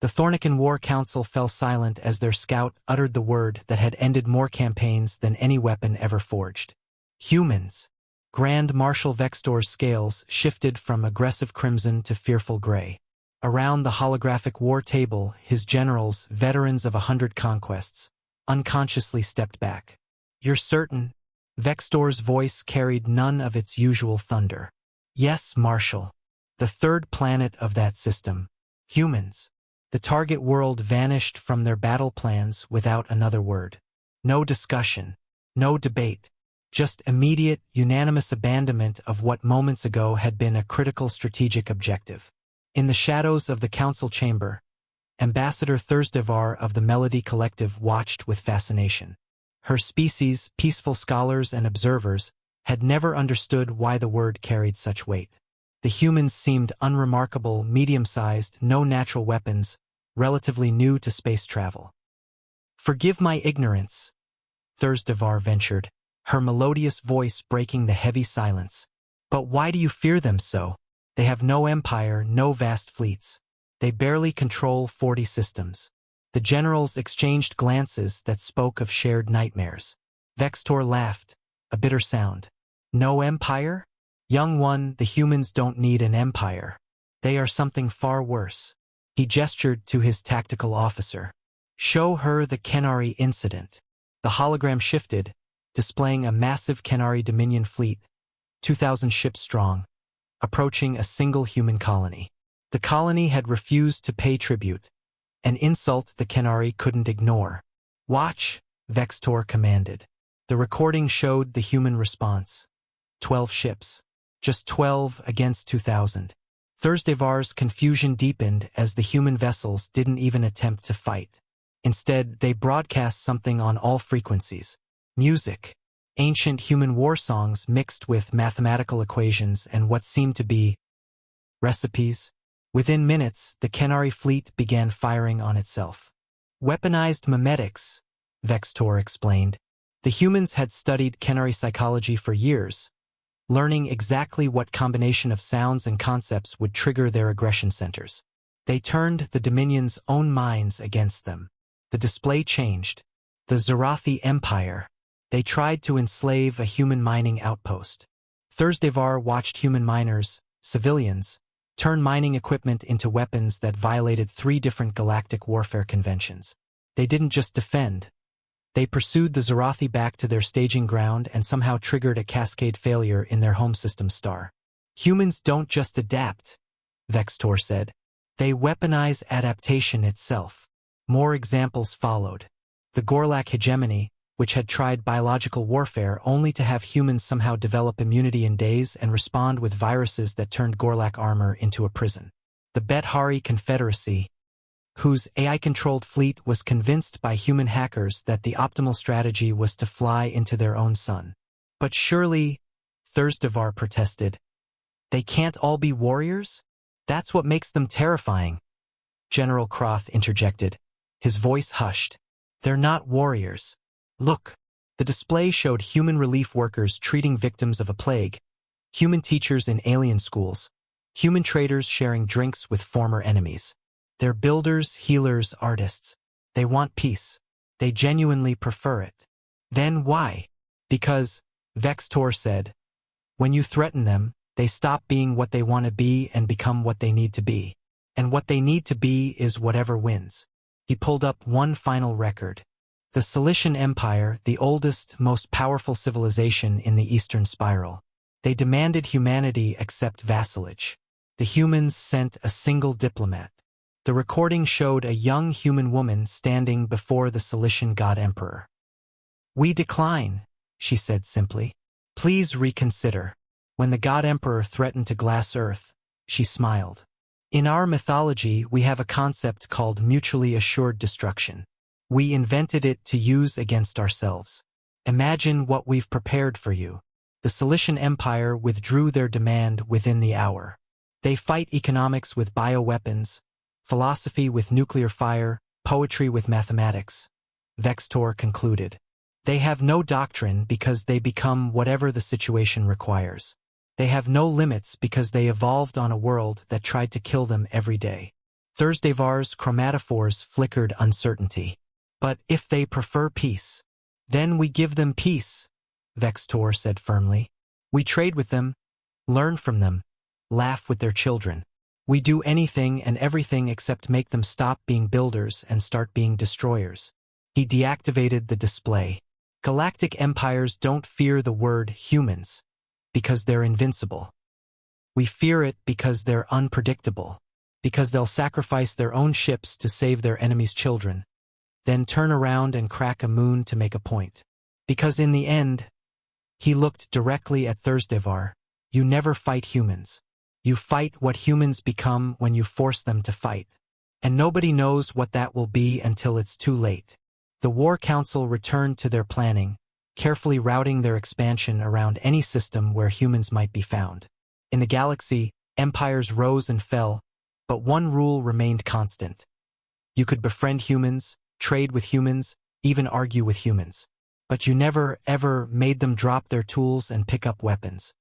The Thornican War Council fell silent as their scout uttered the word that had ended more campaigns than any weapon ever forged. Humans. Grand Marshal Vextor's scales shifted from aggressive crimson to fearful gray. Around the holographic war table, his generals, veterans of 100 conquests, unconsciously stepped back. "You're certain?" Vextor's voice carried none of its usual thunder. "Yes, Marshal. The third planet of that system. Humans." The target world vanished from their battle plans without another word. No discussion. No debate. Just immediate, unanimous abandonment of what moments ago had been a critical strategic objective. In the shadows of the council chamber, Ambassador Thursdevar of the Melody Collective watched with fascination. Her species, peaceful scholars and observers, had never understood why the word carried such weight. The humans seemed unremarkable, medium-sized, no natural weapons, relatively new to space travel. "Forgive my ignorance," Thursdevar ventured, her melodious voice breaking the heavy silence. "But why do you fear them so? They have no empire, no vast fleets. They barely control 40 systems." The generals exchanged glances that spoke of shared nightmares. Vextor laughed, a bitter sound. "No empire? Young one, the humans don't need an empire. They are something far worse." He gestured to his tactical officer. "Show her the Kenari incident." The hologram shifted, displaying a massive Kenari Dominion fleet, 2,000 ships strong, approaching a single human colony. The colony had refused to pay tribute, an insult the Kenari couldn't ignore. "Watch," Vextor commanded. The recording showed the human response. 12 ships. Just 12 against 2,000. Thursdevar's confusion deepened as the human vessels didn't even attempt to fight. Instead, they broadcast something on all frequencies. Music. Ancient human war songs mixed with mathematical equations and what seemed to be recipes. Within minutes, the Kenari fleet began firing on itself. "Weaponized memetics," Vextor explained. The humans had studied Kenari psychology for years, learning exactly what combination of sounds and concepts would trigger their aggression centers. They turned the Dominion's own minds against them. The display changed. The Zarathi Empire. They tried to enslave a human mining outpost. Thursdevar watched human miners, civilians, turn mining equipment into weapons that violated 3 different galactic warfare conventions. They didn't just defend. They pursued the Zarathi back to their staging ground and somehow triggered a cascade failure in their home system star. "Humans don't just adapt," Vextor said. "They weaponize adaptation itself." More examples followed. The Gorlak hegemony, which had tried biological warfare only to have humans somehow develop immunity in days and respond with viruses that turned Gorlak armor into a prison. The Bethari Confederacy, whose AI-controlled fleet was convinced by human hackers that the optimal strategy was to fly into their own sun. "But surely," Thursdevar protested, "they can't all be warriors? That's what makes them terrifying." General Croth interjected, his voice hushed. "They're not warriors. Look." The display showed human relief workers treating victims of a plague, human teachers in alien schools, human traders sharing drinks with former enemies. They're builders, healers, artists. They want peace. They genuinely prefer it. Then why? Because, Vextor said, when you threaten them, they stop being what they want to be and become what they need to be. And what they need to be is whatever wins. He pulled up one final record. The Cilician Empire, the oldest, most powerful civilization in the Eastern Spiral. They demanded humanity accept vassalage. The humans sent a single diplomat. The recording showed a young human woman standing before the Cilician God Emperor. "We decline," she said simply. "Please reconsider." When the God Emperor threatened to glass Earth, she smiled. "In our mythology, we have a concept called mutually assured destruction. We invented it to use against ourselves. Imagine what we've prepared for you." The Cilician Empire withdrew their demand within the hour. They fight economics with bioweapons, philosophy with nuclear fire, poetry with mathematics, Vextor concluded. They have no doctrine because they become whatever the situation requires. They have no limits because they evolved on a world that tried to kill them every day. Thursdayvar's chromatophores flickered uncertainty. But if they prefer peace, then we give them peace, Vextor said firmly. We trade with them, learn from them, laugh with their children. We do anything and everything except make them stop being builders and start being destroyers. He deactivated the display. Galactic empires don't fear the word humans because they're invincible. We fear it because they're unpredictable, because they'll sacrifice their own ships to save their enemies' children, then turn around and crack a moon to make a point. Because in the end, he looked directly at Thursdayvar, you never fight humans. You fight what humans become when you force them to fight. And nobody knows what that will be until it's too late. The War Council returned to their planning, carefully routing their expansion around any system where humans might be found. In the galaxy, empires rose and fell, but one rule remained constant. You could befriend humans, trade with humans, even argue with humans. But you never, ever made them drop their tools and pick up weapons.